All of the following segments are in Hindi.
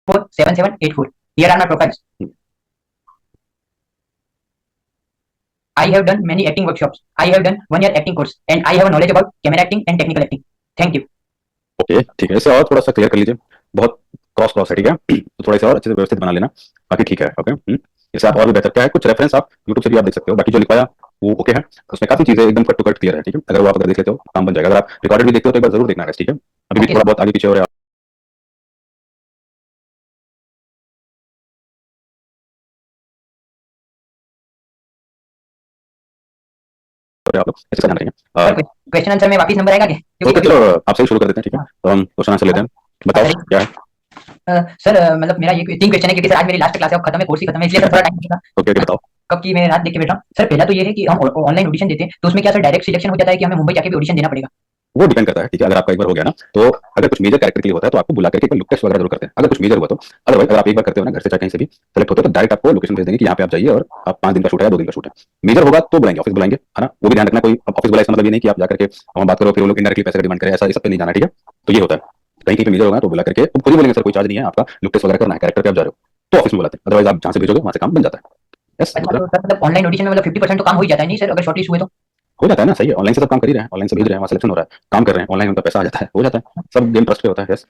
47784. Here are my profiles. I have done many acting workshops. I have done 1 year acting course, and I have a knowledge about camera acting and technical acting. Thank you. Okay ठीक है, इसे और थोड़ा सा क्लियर कर लीजिए, बहुत क्रॉस है, ठीक है, तो थोड़ा सा और अच्छे से व्यवस्थित बना लेना, बाकी ठीक है। ओके, इससे आप और भी बेहतर क्या है, कुछ रेफरेंस आप यूट्यूब से भी आप देख सकते हो, बाकी जो लिखवाया वो ओके है, उसमें काफी चीजें एकदम कट टू कट क्लियर है, ठीक है, अगर वो आप अगर देख लेते हो काम बन जाएगा। अगर आप रिकॉर्डेड भी देखते हो तो एक बार जरूर देखना है, ठीक है, अभी भी थोड़ा बहुत आगे पीछे हो रहा है आप लोग ऐसे ध्यान रखेंगे। क्वेश्चन आंसर में वापस नंबर आएगा क्या? ओके, चलो आपसे शुरू कर देते हैं, ठीक है, तो हम क्वेश्चन आंसर लेते हैं, बताओ क्या है। सर मतलब मेरा ये 3 क्वेश्चन है, क्योंकि सर आज मेरी लास्ट क्लास है, खत्म है, कोर्स ही खत्म है, इसलिए सर थोड़ा टाइम लगेगा। ओके बताओ। कब की मैं रात देख के बैठा हूँ। सर पहला तो ये है कि हम ऑनलाइन ऑडिशन देते हैं, तो उसमें क्या सर डायरेक्ट सिलेक्शन हो जाता है कि हमें मुंबई जाके भी ऑडिशन देना पड़ेगा? वो डिपेंड करता है, ठीक है, अगर आपका एक बार हो गया ना, तो अगर कुछ मेजर कैरेक्टर के लिए होता है तो आपको बुला करके लुक टेस्ट वगैरह जरूर करते हैं, अगर कुछ मेजर हुआ तो। अदरवाइज अगर आप एक बार करते हो ना, घर से चाहे कहीं से भी सेलेक्ट होते हो, तो डायरेक्ट आपको लोकेशन भेज देंगे कि यहाँ पे आप जाइए और आप 5 दिन का शूट है या 2 दिन का शूट है। मेजर होगा तो बुलाएंगे, ऑफिस बुलाएंगे, है ना, वो भी ध्यान रखना, कोई ऑफिस बुलाए इसका मतलब ये नहीं कि आप जाकर के वहाँ बात करो फिर वो लोग इनडायरेक्टली पैसे का डिमांड करें, ऐसा इस सब पे नहीं जाना, ठीक है, तो ये होता है। कहीं कहीं पे मेजर होगा तो बुला करके खुद ही बोलेंगे सर कोई चार्ज नहीं है, आपका लुक टेस्ट वगैरह करना है, कैरेक्टर पे आप जा रहे हो तो ऑफिस में बुलाते हैं, अदरवाइज आप जहाँ से भेजोगे वहाँ से काम बन जाता है। यस, अच्छा, तो सर मतलब ऑनलाइन ऑडिशन में मतलब 50% तो काम हो ही जाता है नहीं सर, अगर शॉर्टलिस्ट हुए तो? हो जाता है ना, सही है, ऑनलाइन से सब काम कर ही रहे हैं, ऑनलाइन से भेज रहे हैं, वहाँ सिलेक्शन हो रहा है, काम कर रहे हैं, ऑनलाइन उनका पैसा आ जाता है, हो जाता है, सब गेम ट्रस्ट पे होता है। यस।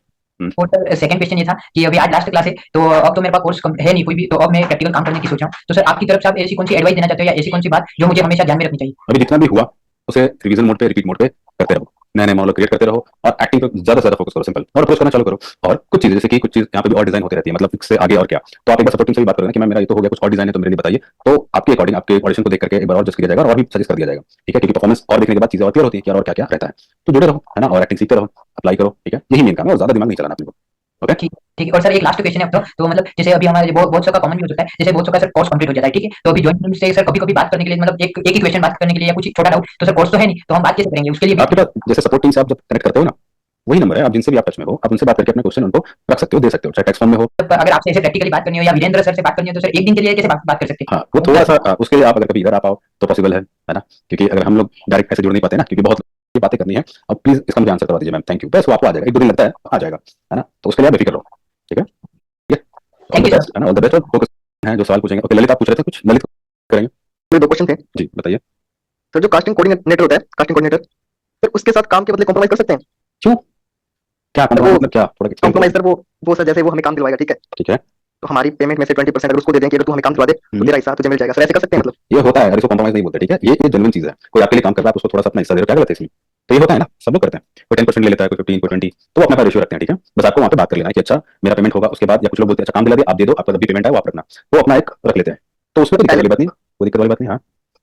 और सर सेकंड क्वेश्चन ये था कि अभी आज लास्ट क्लास है, तो अब तो मेरे पास कोर्स है नहीं कोई भी, तो अब मैं प्रैक्टिकल काम करने की सोच रहा हूँ, तो सर आपकी तरफ से आप ऐसी कौन सी एडवाइस देना चाहते हो, या ऐसी कौन सी बात जो मुझे हमेशा ध्यान में रखनी चाहिए? अभी जितना भी हुआ उसे रिवीजन मोड पे, रिपीट मोड पे करते रहो, नए नए मॉडल क्रिएट करते रहो, और एक्टिंग पे ज्यादा से ज्यादा फोकस करो, सिंपल, और अप्रोच करना चालू करो। और कुछ चीजें जैसे कि कुछ चीज यहाँ पे भी और डिजाइन होती रहती है, मतलब इससे आगे और क्या, तो आप एक बार सपोर्टिंग से भी बात करो ना कि मैं मेरा ये तो हो गया, कुछ और डिजाइन है तो मेरे लिए बताइए, तो आपके अकॉर्डिंग आपके ऑडिशन को देख करके एक बार और जज किया जाएगा और भी सजेस्ट कर दिया जाएगा, ठीक है, क्योंकि परफॉर्मेंस और देखने के बाद चीजें और क्लियर होती है कि और क्या क्या रहता है, तो जुड़े रहो, है ना, और एक्टिंग सीखते रहो, अप्लाई करो, ठीक है, यही मेन काम है, और ज्यादा दिमाग नहीं चलाना अपने को। ओके ठीक ठीक है। और सर एक लास्ट क्वेश्चन है अब तो मतलब जैसे अभी हमारे बहुत बहुत का कॉमन भी हो सकता है, जैसे बहुत का सर कोर्स कंप्लीट हो जाता है, ठीक है, तो अभी ज्वाइन से सर कभी कभी बात करने के लिए, मतलब एक ही क्वेश्चन बात करने के लिए या कुछ छोटा डाउट, तो सर कोर्स तो है नहीं, तो हम बात कैसे करेंगे उसके लिए? आपके पास जैसे सपोर्ट टीम से आप जब कनेक्ट करते हो ना, वही नंबर है, आप जिनसे भी आप टच में हो, आप उनसे बात करके अपने क्वेश्चन उनको रख सकते हो, दे सकते हो, चाहे टेक्स्ट फॉर्म में हो। अगर आपसे ऐसे प्रैक्टिकली बात करनी हो या वीरेंद्र सर से बात करनी हो, तो सर एक दिन के लिए कैसे बात कर सकते हैं? हाँ, वो थोड़ा सा उसके लिए आप अगर कभी इधर आ पाओ तो पॉसिबल है ना, क्योंकि अगर हम लोग डायरेक्ट ऐसे जुड़ नहीं पाते ना, क्योंकि बहुत ये बातें करनी है, अब प्लीज इसका मुझे आंसर करवा दीजिए मैम, थैंक यू, बस वो आपको आ जाएगा, 1-2 दिन लगता है, आ जाएगा, है ना, तो उसके लिए आप बेफिक्र रहो, ठीक है, ऑल द बेस्ट, है ना, ऑल द बेस्ट, और फोकस है जो सवाल पूछेंगे। ओके ललित, आप पूछ रहे थे कुछ, ललित करेंगे। मेरे 2 क्वेश्चन थे। जी बताइए। सर जो कास्टिंग कोऑर्डिनेटर होता है, कास्टिंग कोऑर्डिनेटर, सर उसके साथ काम के बदले कॉम्प्रोमाइज कर सकते हैं? क्यों, क्या मतलब क्या, थोड़ा कॉम्प्रोमाइज सर वो सर जैसे वो हमें काम दिलवाएगा, ठीक है, ठीक है, तो हमारी पेमेंट में से 20% अगर उसको दे दें कि अगर तू हमें काम दिलवा दे तो तेरा हिस्सा तुझे मिल जाएगा, सर ऐसे कर सकते हैं? मतलब ये होता है, अगर इसको कॉम्प्रोमाइज नहीं बोलते, ठीक है, ये जेन्युइन चीज है, कोई आपके लिए काम कर रहा है तो उसको थोड़ा सा अपना हिस्सा दे रहा है, क्या गलत है इसमें, तो ये होता है ना, सब लोग करते हैं, कोई 10% ले लेता है, कोई 15, कोई 20, तो अपना रेशियो रखते हैं, ठीक है, बस आपको वहाँ पे बात कर लेना है कि अच्छा मेरा पेमेंट होगा, उसके बाद, या कुछ लोग बोलते हैं अच्छा काम दिला दिया आप दे दो, आपका जब भी पेमेंट है वो आप रखना, तो अपना एक रख लेते हैं, तो उसमें कोई दिक्कत वाली बात नहीं, कोई दिक्कत वाली बात नहीं। हाँ,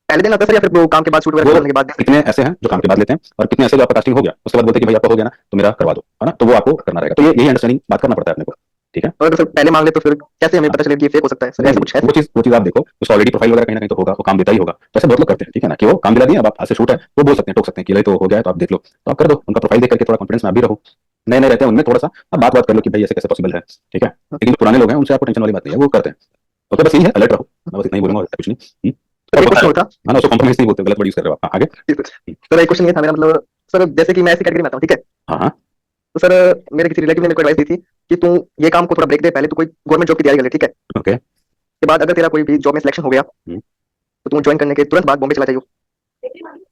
पहले दिन आता है सर, या फिर वो काम के बाद शूट वगैरह करने के बाद? कितने ऐसे हैं जो काम के बाद लेते हैं, और कितने ऐसे जो आपका कास्टिंग हो गया उसके बाद बोलते हैं कि भाई आपका हो गया ना तो मेरा करवा दो, है ना, तो वो आपको करना रहेगा, तो ये यही अंडरस्टैंडिंग बात करना पड़ता है अपने को, ठीक है। और अगर सर पहले मांग ले तो फिर कैसे हमें पता चले कि ये फेक हो सकता है? सर ऐसा कुछ है? वो चीज आप देखो, उसका ऑलरेडी प्रोफाइल वगैरह कहीं ना कहीं तो होगा, वो काम देता ही होगा, तो ऐसे बहुत लोग करते हैं, ठीक है ना, कि वो काम दिला दिया, अब आप ऐसे शूट है वो बोल सकते हैं, टोक सकते हैं कि तो हो गया है तो आप देख लो, तो आप कर दो, उनका प्रोफाइल देख करके थोड़ा कॉन्फिडेंस में आप भी रहो, नए नए रहते हैं उनमें थोड़ा सा आप बात कर लो कि भाई ऐसे कैसे पॉसिबल है, ठीक है, लेकिन जो पुराने लोग हैं उनसे आपको टेंशन वाली बात नहीं है, वो करते हैं, ओके, बस यही है, अलर्ट रहो, मैं बस इतना ही बोलूंगा, और कुछ नहीं। सर एक क्वेश्चन होता है ना, उसको कॉम्प्रोमाइज नहीं बोलते, गलत वर्ड यूज कर रहे हो आप, आगे। सर एक क्वेश्चन ये था मेरा, मतलब सर जैसे कि मैं ऐसी कैटेगरी में आता हूँ, ठीक है, हाँ हाँ, तो सर मेरे किसी रिलेटिव ने मेरे को एडवाइस दी थी कि तू ये काम को थोड़ा ब्रेक दे, पहले तू कोई गवर्नमेंट जॉब की तैयारी कर ले, ठीक है, ओके, के बाद अगर तेरा कोई भी जॉब में सिलेक्शन हो गया तो तू ज्वाइन करने के तुरंत बाद बॉम्बे चला जाइयो,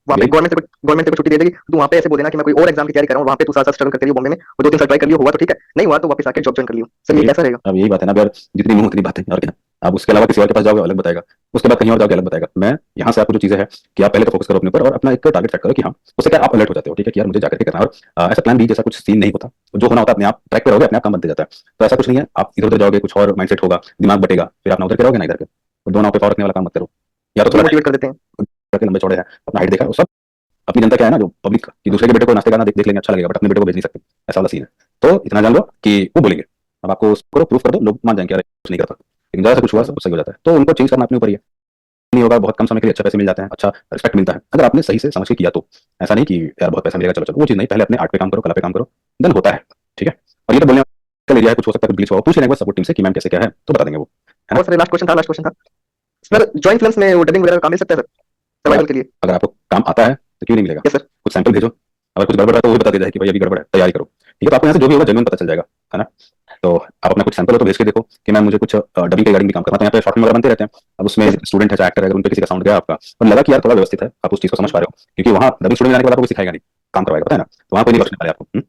वहाँ पे गवर्नमेंट से छुट्टी दे देगी, तू वहाँ पे ऐसे बोल देना कि मैं कोई और एग्जाम की तैयारी कर रहा हूँ, वहाँ पे तू साथ साथ स्ट्रगल करते रहियो बॉम्बे में, और 2-3 साल ट्राई कर लियो, हुआ तो ठीक है, नहीं हुआ तो वापस आके जॉब ज्वाइन कर लियो, सर ये कैसा रहेगा? अब यही बात है ना, अगर जितनी मुंह उतनी बातें, और क्या, आप उसके अलावा किसी और के पास जाओगे अलग बताएगा, उसके बाद कहीं और जाओगे अलग बताएगा, मैं यहाँ से आपको जो चीजें है कि आप पहले तो फोकस करो अपने ऊपर और अपना एक टारगेट सेट करो कि हाँ, उससे क्या आप अलर्ट हो जाते हो, ठीक है, कि यार मुझे जाकर के करना है, और ऐसा प्लान बी जैसा कुछ सीन नहीं होता, जो होना होता है अपने आप ट्रैक पे रहोगे, अपने आप काम बनते जाता है, तो ऐसा कुछ नहीं है, आप इधर उधर जाओगे कुछ और माइंडसेट होगा, दिमाग बटेगा, फिर आप ना उधर करोगे ना इधर के, तो दोनों पे रखने वाला काम मत करो, या तो थोड़ा मोटिवेट कर देते हैं, लंबे चौड़े हैं, अपना हाइट देखा, सब अपनी जनता क्या है ना, जो पब्लिक कि दूसरे के बेटे को नाश्ते का ना देख लेंगे अच्छा लगेगा, बट अपने बेटे को भेज नहीं सकते, ऐसा वाला सीन है, तो इतना जान लो कि वो बोलेंगे, अब आपको करो, प्रूफ कर दो, लोग मान जाएंगे, अरे कुछ नहीं करता, लेकिन ज्यादा कुछ हुआ सब सही हो जाता है, तो उनको चेंज करना अपने ऊपर ही है, नहीं होगा, बहुत कम समय के लिए अच्छा पैसे मिल जाते हैं, अच्छा रिस्पेक्ट मिलता है, अगर आपने सही से समझ के किया तो, ऐसा नहीं कि यार बहुत पैसा मिलेगा चलो चलो, वो चीज नहीं, पहले अपने आर्ट पे काम करो, कला पे काम करो, देन होता है, ठीक है, और ये तो बोलने का एरिया है, कुछ हो सकता है, कुछ पूछ लेंगे सपोर्ट टीम से कि मैम कैसे क्या है, तो बता देंगे वो, है ना। और सर लास्ट क्वेश्चन था सर, जॉइंट फिल्म्स में वो डबिंग वगैरह का काम मिल सकता है सर सर्वाइवल के लिए? अगर आपको काम आता है तो क्यों नहीं मिलेगा? Yes sir. कुछ सैंपल भेजो, अगर कुछ गड़बड़ है तो वो भी बता देता है कि भाई अभी गड़बड़ है, तैयारी करो, ठीक है, तो आपको यहाँ से जो भी होगा जेन्युइन पता चल जाएगा, है ना। तो आप अपना कुछ सैंपल हो तो भेज के देखो कि मैम मुझे कुछ डबिंग के रिगार्डिंग भी काम करना, तो यहाँ पे शॉर्ट फिल्म वगैरह बनते रहते हैं। अब उसमें स्टूडेंट है चाहे एक्टर है, अगर उन पे किसी का साउंड गया आपका और लगा कि यार थोड़ा व्यवस्थित है, आप उस चीज को समझ पा रहे हो, क्योंकि वहाँ डबिंग स्टूडियो में जाने के बाद आपको कोई सिखाएगा नहीं, काम करवाएगा, पता है ना, तो वहाँ कोई नहीं रोकने वाला है आपको।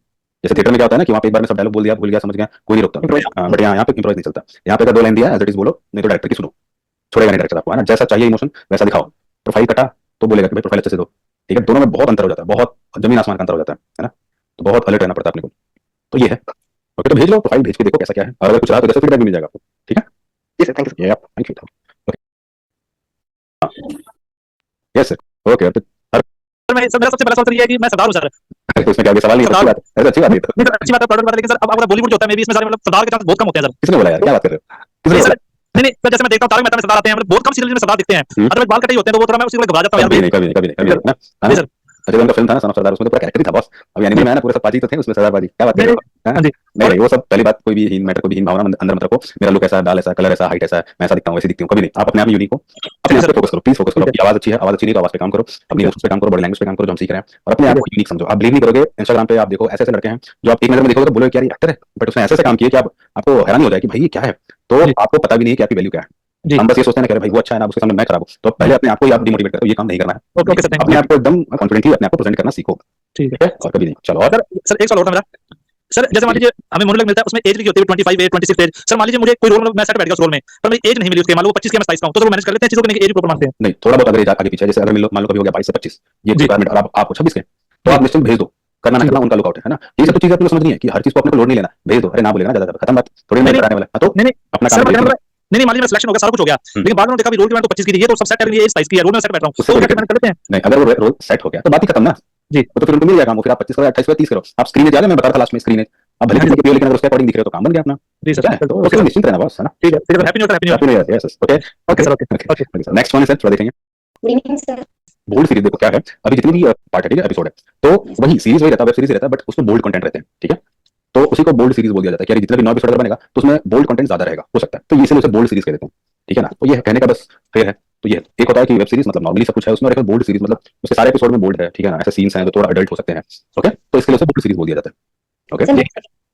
जैसे थिएटर में क्या होता है ना कि वहाँ पे एक बार में सब डायलॉग बोल दिया, भूल गया, समझ गया, कोई नहीं रोकता, बट यहाँ पे इम्प्रोवाइज नहीं चलता। यहाँ पे अगर 2 लाइन दिया एज इट इज बोलो, नहीं तो डायरेक्टर की सुनो, छोड़ेगा नहीं डायरेक्टर आपको, है ना, जैसा चाहिए इमोशन वैसा दिखाओ। प्रोफाइल कटा तो बोलेगा कि भाई प्रोफाइल अच्छे से दो, ठीक है, दोनों में बहुत अंतर हो जाता है, बहुत जमीन आसमान का अंतर हो जाता है ना, तो बहुत अलर्ट रहना पड़ता है अपने को। तो ये है, ओके, तो भेज लो, प्रोफाइल भेज के देखो कैसा क्या है, और अगर कुछ रहा तो जैसे फीडबैक भी मिल जाएगा आपको, ठीक है। जी sir, thank you. Thank you, yes sir, okay. Sir मेरा सबसे बड़ा सवाल सर ये है कि मैं सरदार हूँ सर। तो इसमें क्या आगे सवाल नहीं है, अच्छी बात है, अच्छी बात है, नहीं सर, अच्छी बात है, प्रोडक्ट बात है, लेकिन सर अब अगर बॉलीवुड जो होता है मे भी इसमें सारे मतलब सरदार के चांस बहुत कम होते हैं सर। किसने बोला यार, क्या बात कर रहे हो, किसने नहीं बोला? सर, नहीं सर, जैसे मैं देखता हूँ तारक मेहता में सरदार आते हैं, मतलब बहुत कम सीरियल में सरदार दिखते हैं, अदरवाइज बाल कटे ही होते हैं, तो वो थोड़ा मैं उसी को घबरा जाता हूँ यार कभी भाई। नहीं, कभी नहीं, कभी नहीं, कभी नहीं, है जी ना। सर। अच्छा, उनका फिल्म था ना सन ऑफ सरदार, उसमें तो पूरा कैरेक्टर ही था बॉस। अभी एनिमे में है ना, पूरे सब पाजी तो थे उसमें, सरदार पाजी, क्या बात कर रहे हो, हाँ जी। नहीं नहीं, वो सब पहली बात, कोई भी हीन मैटर, कोई भी हीन भावना अंदर मत रखो, मेरा लुक ऐसा है, बाल ऐसा, कलर ऐसा, हाइट ऐसा है, मैं ऐसा दिखता हूँ, वैसे दिखती हूँ, कभी नहीं। आप अपने आप में यूनिक हो, अपने आप पे फोकस करो, प्लीज फोकस करो। आपकी आवाज अच्छी है, आवाज अच्छी नहीं तो आवाज पे काम करो, अपनी इमोशंस पे काम करो, बॉडी लैंग्वेज पे काम करो, जो हम सीख रहे हैं, और अपने आप को यूनिक समझो। आप बिलीव नहीं करोगे, इंस्टाग्राम पे आप देखो ऐसे ऐसे लड़के हैं जो आप एक नजर में देखोगे तो बोलोगे कि यार ये एक्टर है, बट उसने ऐसे ऐसे काम किए कि आपको हैरानी हो जाए कि भाई ये क्या है, तो आपको पता भी नहीं कि आपकी वैल्यू क्या है। हम बस ये सोचते हैं कि भाई वो अच्छा है ना, उसके सामने मैं खराब हूँ, तो पहले अपने आप को ही आप डिमोटिवेट करो, ये काम नहीं करना है। ओके ओके सर, थैंक अपने यू। आप को एकदम कॉन्फिडेंटली अपने आप को प्रेजेंट करना सीखो, ठीक ठीक है, और कभी नहीं। चलो, और सर एक सवाल और था मेरा। सर जैसे मान लीजिए हमें मोनोलॉग मिलता है, उसमें एज लिखी होती है 25 एज 26 एज। सर मान लीजिए मुझे कोई रोल मतलब मैं सेट बैठ गया उस रोल में, पर मेरी एज नहीं मिली उसके, मान लो वो 25 के मैं 27 का हूं, तो वो मैनेज कर लेते हैं चीजों को, नहीं एज प्रॉपर मानते हैं। नहीं, थोड़ा बहुत अगर एज आगे पीछे, जैसे अगर मान लो कभी हो गया 22 से 25, ये जी। रिक्वायरमेंट, और आप 26 के, तो जी। आप निश्चित भेज दो, करना ना जी। करना उनका लुकआउट है ना, ये सब तो चीजें आपको समझनी है कि हर चीज को अपने को लोड नहीं लेना, भेज दो, अरे ना बोलेगा ना ज्यादा, खत्म बात, थोड़ी नहीं नहीं नहीं कराने वाला है, तो नहीं नहीं अपना सर, काम मैं देखिए। नहीं नहीं मान लीजिए मैं सिलेक्शन हो गया, सारा कुछ हो गया, लेकिन बाद में देखा भी रोल की मैंने तो 25 की दी, ये तो सब सेट है, ये 27 की है, रोल में सेट बैठ रहा हूं, उससे तो कोई क्या दिक्कत मैनेज कर लेते हैं? नहीं, अगर वो रोल सेट हो गया तो बात ही खत्म ना। जी। वो तो फिर उनको मिल जाएगा, वो फिर आप 25 करो, 28 करो, 30 करो, आप स्क्रीन ज्यादा, मैं बता रहा था लास्ट में स्क्रीन आप भले किसी के लेकिन अगर उसके अकॉर्डिंग दिख रहे हो तो काम बन गया अपना, जी ठीक है, सर, तो ओके उसके सर, लिए निश्चिंत रहना बस, है ना। ठीक है sir, happy new year, happy new year. Yes, okay okay sir, okay okay okay. Okay, next one है सर, थोड़ा देखेंगे। Good evening sir. Bold series देखो क्या है, अभी जितनी भी पार्ट है, ठीक है, एपिसोड है, तो वही सीरीज वही रहता है, वेब सीरीज रहता है, बट उसमें बोल्ड कंटेंट रहते हैं, ठीक है, तो उसी को बोल्ड सीरीज बोल दिया जाता है कि यार जितना भी 9 एपिसोड बनेगा तो उसमें बोल्ड कंटेंट ज्यादा रहेगा, हो सकता है, तो इसीलिए उसे बोल्ड सीरीज कह देते हैं, ठीक है ना। तो ये कहने का बस फेयर है। तो ये एक होता है कि वेब सीरीज मतलब नॉर्मली सब कुछ है उसमें, और एक बोल्ड सीरीज मतलब उसके सारे एपिसोड में बोल्ड है, ठीक है ना, ऐसे सीन्स हैं जो थोड़ा अडल्ट हो सकते हैं, ओके, तो इसके लिए उसे बोल्ड सीरीज बोल दिया जाता है, ओके। सर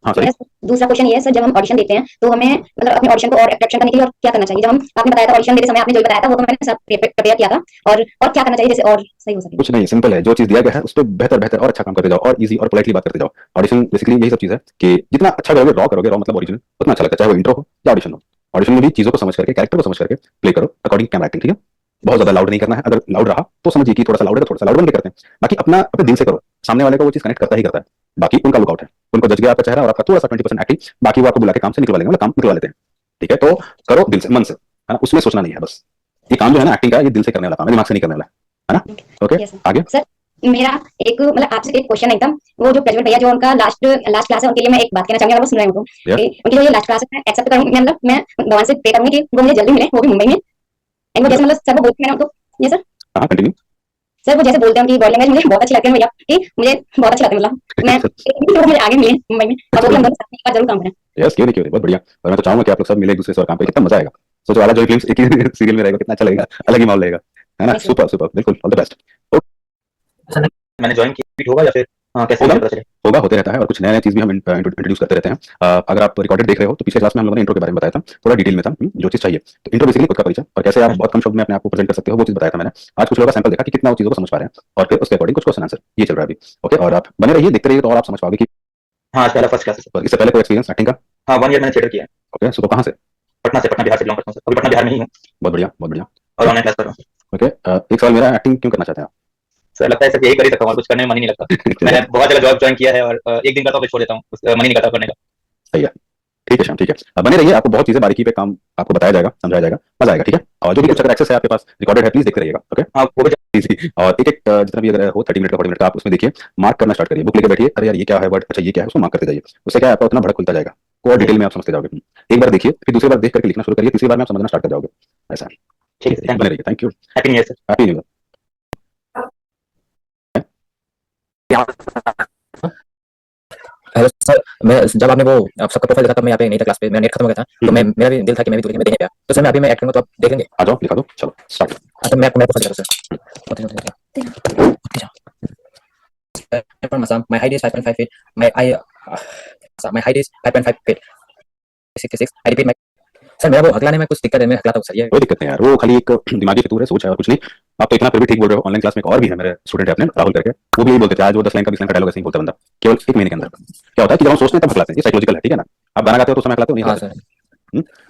हाँ सर, दूसरा क्वेश्चन ये है सर, जब हम ऑडिशन देते हैं तो हमें मतलब अपने ऑडिशन को और अट्रैक्शन करने के लिए और क्या करना चाहिए? जब हम आपने बताया था ऑडिशन देते समय, आपने जो बताया था वो तो मैंने सब प्रिपेयर किया था, और क्या करना चाहिए जैसे और सही हो सके? कुछ नहीं, सिंपल है, जो चीज दिया गया है उस पर बेहतर बेहतर और अच्छा काम करते जाओ, और इजी और पोलाइटली बात करते जाओ। ऑडिशन बेसिकली यही सब चीज है कि जितना अच्छा करोगे, रॉ मतलब ओरिजिनल, उतना अच्छा लगता है, चाहे वो इंट्रो हो या ऑडिशन हो। ऑडिशन में भी चीजों को समझ करके, कैरेक्टर को समझ करके प्ले करो अकॉर्डिंग कैमरा एक्टिंग, ठीक है, बहुत ज्यादा लाउड नहीं करना है, अगर लाउड रहा तो समझिए कि थोड़ा सा लाउड है, तो थोड़ा सा लाउड बन के करते हैं, बाकी अपना अपने दिल से करो, सामने वाले को वो चीज कनेक्ट करता ही करता है, बाकी उनका लुकआउट है, उनको जज गया आपका चेहरा और आपका थोड़ा सा 20% एक्टिंग, बाकी वो आपको बुला के काम से निकलवा लेंगे, मतलब काम निकलवा लेते हैं, ठीक है, तो करो दिल से, मन से, है ना, उसमें सोचना नहीं है, बस ये काम जो है ना एक्टिंग का, ये दिल से करने वाला काम है, दिमाग से नहीं करने वाला है ना, ओके। Yes, sir. आगे सर मेरा एक मतलब आपसे एक क्वेश्चन एकदम, वो जो प्रज्वल भैया जो उनका लास्ट क्लास है, उनके लिए मैं एक बात कहना चाहूंगी, अगर वो सुन रहे हो तो Yeah. कि उनकी जो ये लास्ट क्लास है, एक्सेप्ट करूंगी मैं, मतलब मैं भगवान से प्रे करूंगी कि वो मुझे जल्दी मिले, वो भी मुंबई में। एंड वो जैसे मतलब सर वो बोलते हैं उनको, ये सर हाँ कंटिन्यू। सर वो जैसे बोलते हैं उनकी बॉडी लैंग्वेज मुझे बहुत अच्छी लगती है भैया, कि मुझे बहुत अच्छी लगती है, मतलब मैं वो मुझे आगे मिले मुंबई में, और वो भी हम दोनों साथ में एक बार जरूर काम करें। यस, क्यों नहीं, बहुत बढ़िया, और मैं तो चाहूंगा कि आप लोग सब मिले एक दूसरे से और काम पे, कितना मजा आएगा। सोचो वाला जो फिल्म एक ही सीरियल में रहेगा, कितना अच्छा लगेगा, अलग ही माहौल रहेगा, है ना। Yes, sir. सुपर सुपर, बिल्कुल, ऑल द बेस्ट। मैंने ज्वाइन किया होगा या फिर कैसे होगा मुझे पता चले? होगा, होते रहता है, और कुछ नया नया चीज भी हम इंट्रोड्यूस करते रहते हैं। अगर आप रिकॉर्डेड देख रहे हो तो पिछले क्लास में हम लोगों ने इंट्रो के बारे में बताया था, थोड़ा डिटेल में था, जो चीज चाहिए। तो इंट्रो बेसिकली खुद का परिचय और कैसे आप बहुत कम शब्द में अपने आप को प्रेजेंट कर सकते हो, वो चीज बताया था मैंने। आज कुछ लोगों का सैंपल देखा कि कितना वो चीजों को समझ पा रहे हैं, और फिर उसके अकॉर्डिंग कुछ क्वेश्चन आंसर ये चल रहा है अभी, ओके। और आप बने रहिए, देखते रहिए, तो और आप समझ पाओगे कि हाँ, आज पहला फर्स्ट क्लास है। इससे पहले कोई एक्सपीरियंस एक्टिंग का? हाँ, 1 ईयर मैंने थिएटर किया है। ओके, सुबह कहाँ से? पटना से, पटना बिहार से बिलोंग करता हूँ सर। अभी पटना बिहार में ही हूँ बहुत बढ़िया, बहुत बढ़िया, और ऑनलाइन क्लास कर रहा हूँ। ओके। एक सवाल मेरा, एक्टिंग क्यों करना चाहते हैं आप? सर लगता है सर यही कर ही सकता हूँ, और कुछ करने में मन ही नहीं लगता। मैंने बहुत जगह जॉब ज्वाइन किया है, और एक दिन करता हूँ फिर छोड़ देता हूँ, मन ही नहीं करता करने का। सही है, ठीक है श्याम, ठीक है, अब बने रहिए, आपको बहुत चीजें बारीकी पे काम आपको बताया जाएगा, समझाया जाएगा, मजा आएगा, ठीक है। और जो भी कुछ अगर एक्सेस है आपके पास रिकॉर्डेड है, प्लीज देखते रहिएगा, ओके। हाँ, वो भी इजी, और एक एक जितना भी अगर हो 30 मिनट का 40 मिनट का, आप उसमें देखिए, मार्क करना स्टार्ट करिए, बुक लेके बैठिए, अरे यार ये क्या है वर्ड, अच्छा ये क्या है, उसको मार्क करते जाइए, उससे क्या है आपका उतना भड़क खुलता जाएगा, और डिटेल में आप समझते जाओगे। एक बार देखिए, फिर दूसरी बार देख करके लिखना शुरू करिए, तीसरी बार में आप समझना स्टार्ट कर जाओगे, ऐसा। ठीक है, बने रहिए, thank you, happy new year sir. Happy new year. Hello sir, मैं जब आपने वो सबका प्रोफाइल देखा तब मैं यहाँ पे नहीं था क्लास पे, मेरा नेट खत्म हो गया था, तो मैं मेरा भी दिल था कि मैं भी तो मैं देने पे आया, तो सर मैं अभी मैं एक्ट करूँगा तो आप देखेंगे? आ जाओ, दिखा दो, चलो स्टार्ट। तो मैं आपको मेरा प्रोफाइल दिखा दूँ sir. My height is 5.5 feet. My height is 5.5 feet. 56 I repeat sir मेरा वो हकलाने में कुछ दिक्कत है, मैं हकलाता हूँ सर, ये कोई दिक्कत नहीं यार, वो खाली एक दिमागी फितूर है, सोच है और कुछ नहीं। आप तो इतना फिर भी ठीक बोल रहे हो। ऑनलाइन क्लास में एक और भी है मेरे स्टूडेंट है अपने, राहुल करके, वो भी यही बोलते थे आज वो 10 लाइन का 20 लाइन का डायलॉग ऐसे ही बोलता बंदा केवल 1 महीने के अंदर। क्या होता है कि जब हम सोचते हैं तब हकलाते हैं, ये साइकोलॉजिकल है, ठीक है ना। आप गाना गाते हो तो समय हकलाते हो नहीं हाँ हकलाते? सर।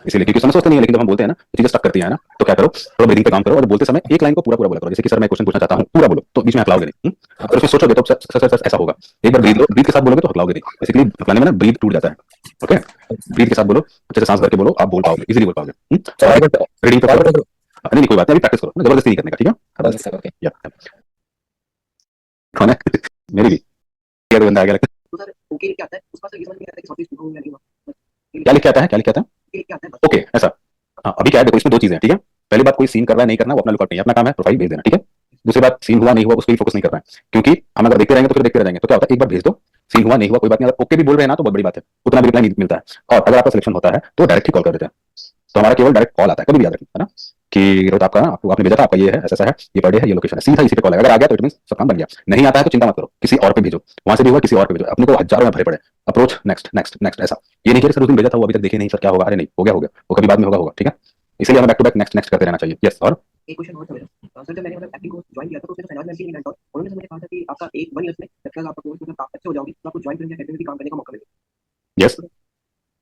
इसीलिए क्योंकि समय सोचते नहीं है, लेकिन जब हम बोलते हैं ना तो चीजें स्टक करती है ना, तो क्या करो, थोड़ा ब्रीदिंग पे काम करो और बोलते समय एक लाइन को पूरा पूरा बोला करो। जैसे कि सर मैं क्वेश्चन पूछना चाहता हूँ, पूरा बोलो तो बीच में हकलाओगे नहीं। अगर उसमें सोचोगे तो सर ऐसा होगा। एक बार ब्रीथ लो, ब्रीथ के साथ बोलोगे तो हकलाओगे नहीं। बेसिकली हकलाने में ना ब्रीथ टूट जाता है। ओके, ब्रीथ के साथ बोलो, अच्छे से सांस भर के बोलो, आप बोल पाओगे, इजीली बोल पाओगे। सर और रीडिंग पे और नहीं कोई बात नहीं, अभी प्रैक्टिस करो, जबरदस्ती नहीं करने का, ठीक है। Sir okay. या कौन है? मेरी भी क्या बंदा आ गया लगता है। तो सर ओके क्या आता है उसका, सर ये समझ नहीं आता कि सॉफ्टवेयर स्पीकर हो या नहीं हो। क्या लिख के आता है, क्या लिख के आता है? ओके क्या आता है ओके ऐसा। हाँ, अभी क्या है देखो, इसमें 2 चीजें हैं, ठीक है। पहली बात, कोई सीन कर रहा है नहीं करना वो अपना लुकआउट नहीं है, अपना काम है प्रोफाइल भेज देना, ठीक है। दूसरी बात, सीन हुआ नहीं हुआ उस पर फोकस नहीं करना है, क्योंकि हम अगर देखते रहेंगे तो फिर देखते रहेंगे। तो क्या होता है, एक बार भेज दो, सीन हुआ नहीं हुआ कोई बात नहीं, अगर ओके भी बोल रहे हैं ना तो बहुत बड़ी बात है, उतना भी रिप्लाई नहीं मिलता है। और अगर आपका सिलेक्शन होता है तो डायरेक्ट ही कॉल कर देते हैं। तो हमारा केवल डायरेक्ट कॉल आता है, कभी भी याद रखना है ना, कि रोज आपका आपको आपने भेजा था, आपका ये है, ऐसा है, ये बर्थडे है, ये लोकेशन है, सीधा इसी पे कॉल है। अगर आ गया तो इट मींस सब काम बन गया। नहीं आता है तो चिंता मत करो, किसी और पे भेजो, वहां से भी हुआ किसी और पे भेजो, अपने को हजारों में भरे पड़े अप्रोच नेक्स्ट नेक्स्ट नेक्स्ट ऐसा। ये नहीं कि सर उस दिन भेजा था वो अभी तक देखे नहीं, सर क्या होगा, अरे नहीं हो गया हो गया, वो कभी बाद में होगा, ठीक है। इसलिए हमें back to back next next करते रहना चाहिए। यस। और एक क्वेश्चन और था मेरा सर, जब मैंने मतलब एक्टिंग कोर्स ज्वाइन किया था तो उसमें तो फाइनेंस में मेंटर उन्होंने मुझे कहा था कि आपका 1 ईयर में जब तक आपका कोर्स मतलब आप अच्छे हो जाओगे तो आपको ज्वाइन करने अकेडमी में काम करने का मौका मिलेगा। यस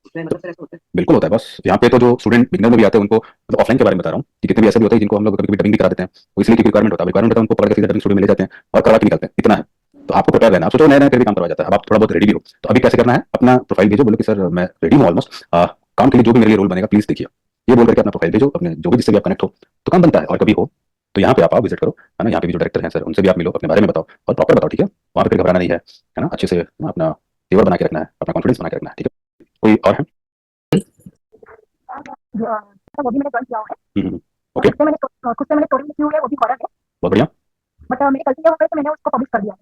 उसमें मतलब सर ऐसा होता है? बिल्कुल होता है। बस यहाँ पे तो जो स्टूडेंट बिगनर में भी आते हैं उनको मतलब ऑफलाइन के बारे में बता रहा हूँ कि कितने भी ऐसे भी होते हैं जिनको हम लोग कभी कभी डबिंग भी करा देते हैं, वो इसलिए क्योंकि रिक्वायरमेंट होता है उनको पकड़ के सीधा डबिंग स्टूडियो में ले जाते हैं और करवा के निकलते हैं, इतना है। तो आपको प्रिपेयर रहना, आप सोचो नया नया फिर भी काम करवा जाता है, अब आप थोड़ा बहुत रेडी भी हो। तो अभी कैसे करना है, अपना प्रोफाइल भेजो, बोलो कि सर मैं रेडी हूँ ऑलमोस्ट, काम के लिए जो भी मेरे लिए रोल बनेगा प्लीज देखिए, ये बोल करके अपना प्रोफाइल भेजो, अपने जो भी जिससे भी आप कनेक्ट हो तो काम बनता है। और कभी हो तो यहाँ पे आप विजिट करो, है ना, यहाँ पे भी जो डायरेक्टर हैं सर उनसे भी आप मिलो, अपने बारे में बताओ और प्रॉपर बताओ, ठीक है। वहाँ पे फिर घबराना नहीं है ना, अच्छे से अपना तेवर बना के रखना है, अपना कॉन्फिडेंस बना के रखना है, ठीक है। कोई और है? तो वो भी मैंने ज्वाइन किया हुआ है। ओके उससे मैंने खुद से मैंने स्टोरी लिखी हुई है, वो भी हॉरर है, बहुत बढ़िया। बट मेरी गलती ये हो गई तो मैंने उसको पब्लिश कर दिया।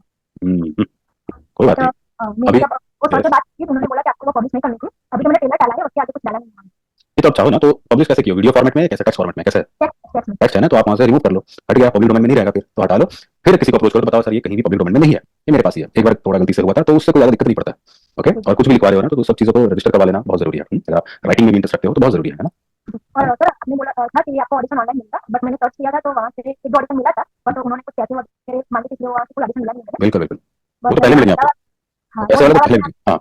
कोई बात तो नहीं। मेरी अभी जब वो सर से बात की तो उन्होंने बोला कि आपको वो पब्लिश नहीं करनी थी। अभी तो मैंने ट्रेलर डाला है, उसके आगे कुछ डाला नहीं है। ये तो आप चाहो ना तो पब्लिश कैसे किया, वीडियो फॉर्मेट में कैसे, टेक्स्ट फॉर्मेट में कैसे? टेक्स्ट में। टेक्स्ट है ना, तो आप वहां से रिमूव कर लो, हट गया, पब्लिक डोमेन में नहीं रहेगा, फिर तो हटा लो। फिर किसी को अप्रोच करो तो बताओ सर ये कहीं भी पब्लिक डोमेन में नहीं है, ये मेरे पास ही है, एक बार थोड़ा गलती से हुआ था, तो उससे कोई ज्यादा दिक्कत नहीं पड़ता है। ओके, और कुछ भी लिखवा रहे हो ना तो सब चीजों को रजिस्टर करवा लेना बहुत जरूरी है। अगर आप राइटिंग में भी इंटरेस्ट रखते हो तो बहुत जरूरी है ना। और सर आपने बोला था कि आपको ऑडिशन ऑनलाइन मिलेगा, बट मैंने सर्च किया था तो वहाँ से एक ऑडिशन मिला था, बट उन्होंने कुछ पैसे वगैरह मांगे थे, इसलिए वहाँ से कोई ऑडिशन मिला नहीं मुझे। बिल्कुल बिल्कुल, वो तो बट पहले मिलेंगे आपको, हाँ, पैसे वाले तो पहले मिलेंगे। हाँ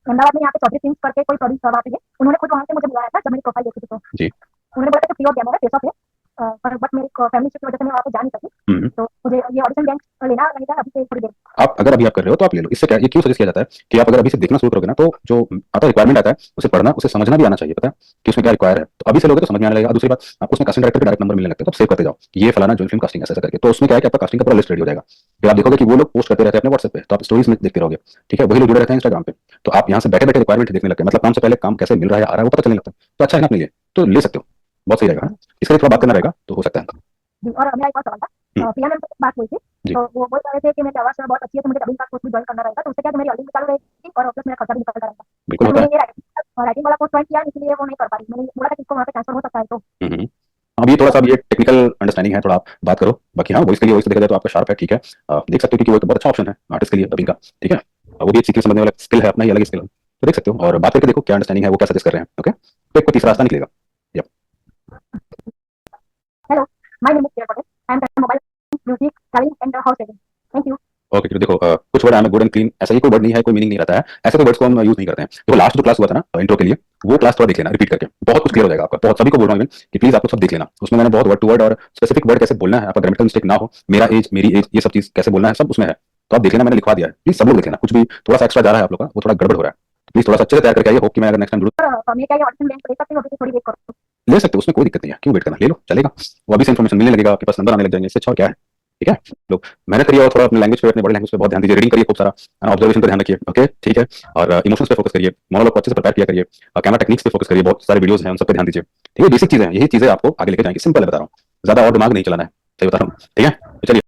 अहमदाबाद में यहाँ पे चौधरी फिल्म्स करके कोई प्रोड्यूसर वहाँ पे है, उन्होंने खुद वहाँ से मुझे बुलाया था जब मेरी प्रोफाइल देखी थी तो जी। उन्होंने बोला था कि फ्री ऑफ डेमो है, पैसा पे, पर बट मेरी फैमिली इश्यू की वजह से मैं वहाँ पे जा नहीं सकी, तो मुझे ये ऑडिशन बैंक लेना रहेगा अभी से थोड़ी देर। आप अगर अभी आप कर रहे हो तो आप ले लो। इससे क्या, ये क्यों सजेस्ट किया जाता है कि आप अगर अभी से देखना शुरू करोगे ना तो जो आता रिक्वायरमेंट आता है उसे पढ़ना, उसे समझना भी आना चाहिए, पता है कि उसमें क्या रिक्वायर है। तो अभी से लोगे तो समझ में आने लगेगा। दूसरी बात, आपको उसमें कास्टिंग डायरेक्टर के डायरेक्ट नंबर मिलने लगते हैं, तो सेव करते जाओ कि ये फलाना जो फिल्म कास्टिंग ऐसा करके, तो उसमें क्या है कि आपका कास्टिंग का पूरा लिस्ट रेडी हो जाएगा। फिर आप देखोगे कि वो लोग पोस्ट करते रहते हैं अपने व्हाट्सएप पे, तो आप स्टोरीज में देखते रहोगे, ठीक है। वही लोग जुड़े रहते हैं इंस्टाग्राम पे, तो आप यहाँ से बैठे बैठे रिक्वायरमेंट देखने लगते हैं, मतलब काम से पहले काम कैसे मिल रहा है, आ रहा है, वो पता चलने लगता है। तो अच्छा है ना अपने लिए, तो ले सकते हो, बहुत सही रहेगा। इसके लिए थोड़ा बात करना रहेगा तो हो सकता है। और मेरा एक और सवाल था, प्रिया मैम से बात हुई थी तो वो बोल रहे थे कि मेरी आवाज बहुत अच्छी है तो मुझे डबिंग का कोर्स भी ज्वाइन करना रहेगा, तो उससे क्या मेरी अर्निंग भी चालू रहेगी और प्लस मेरा खर्चा भी निकलता रहेगा। बिल्कुल होता है। राइटिंग वाला कोर्स ज्वाइन किया इसलिए वो नहीं कर पा रही, मैंने बोला था कि इसको वहाँ पे ट्रांसफर हो सकता है तो अब ये थोड़ा सा ये टेक्निकल अंडरस्टैंडिंग है, थोड़ा आप बात करो। बाकी हाँ, वॉइस के लिए वॉइस देखा जाए तो आपका शार्प है, ठीक है। देख सकते हो कि वो एक बहुत अच्छा ऑप्शन है आर्टिस्ट के लिए डबिंग का, ठीक है। वो भी एक सीखने समझने वाला स्किल है, अपना ही अलग स्किल है, तो देख सकते हो और बात करके देखो क्या अंडरस्टैंडिंग है, वो क्या सजेस्ट कर रहे हैं। ओके, तो एक तीसरा रास्ता निकलेगा। Hello, my name is Priya Patel, I am from mobile music travelling and house setting. Thank you. Okay, तो देखो कुछ word I am good and clean, ऐसा ही कोई वर्ड नहीं है, कोई मीनिंग नहीं रहता है, ऐसे कोई वर्ड्स को हम यूज नहीं करते हैं। देखो लास्ट जो क्लास हुआ था ना इंट्रो के लिए, वो क्लास थोड़ा देख लेना रिपीट करके, बहुत कुछ क्लियर हो जाएगा आपका। बहुत सभी को बोल रहा हूँ कि प्लीज आप लोग सब देख लेना, उसमें मैंने बहुत वर्ड टू वर्ड और स्पेसिफिक वर्ड कैसे बोलना है, आपका ग्रामेटिकल मिस्टेक ना हो, मेरा एज मेरी एज ये सब चीज कैसे बोलना है सब उसमें है, तो आप देख लेना, मैंने लिखवा दिया है। प्लीज सब लोग देख लेना, कुछ भी थोड़ा सा एक्स्ट्रा जा रहा है आप लोग का, वो थोड़ा गड़बड़ हो रहा है, प्लीज थोड़ा सा अच्छे से तैयार करके आइए। होप कि मैं अगर नेक्स्ट टाइम मैं क्या ये ऑडिशन बैंक ले सकती हूँ, अभी थोड़ी वेट करो। ले सकते हो, उसमें कोई दिक्कत नहीं है, क्यों वेट करना, ले लो चलेगा। वो अभी से इन्फॉर्मेशन मिलने लगेगा, आपके पास नंबर आने लग जाएंगे, इससे अच्छा क्या है, ठीक है। लोग मेहनत करिए और थोड़ा अपने लैंग्वेज पे, अपने बॉडी लैंग्वेज पे बहुत ध्यान दीजिए, रीडिंग करिए खूब सारा, ऑब्जर्वेशन पे ध्यान रखिए, ओके ठीक है। और इमोशंस पे फोकस करिए, मोनोलॉग को अच्छे से प्रिपेयर किया करिए, कैमरा टेक्निक्स पे फोकस करिए, बहुत सारे वीडियोस हैं उन सब पे ध्यान दीजिए, ठीक है। बेसिक चीजें हैं, यही चीजें आपको आगे लेके जाएंगे, सिंपल है बता रहा हूँ, ज्यादा और दिमाग नहीं चलाना है, सही बता रहा हूँ, ठीक है। तो चलिए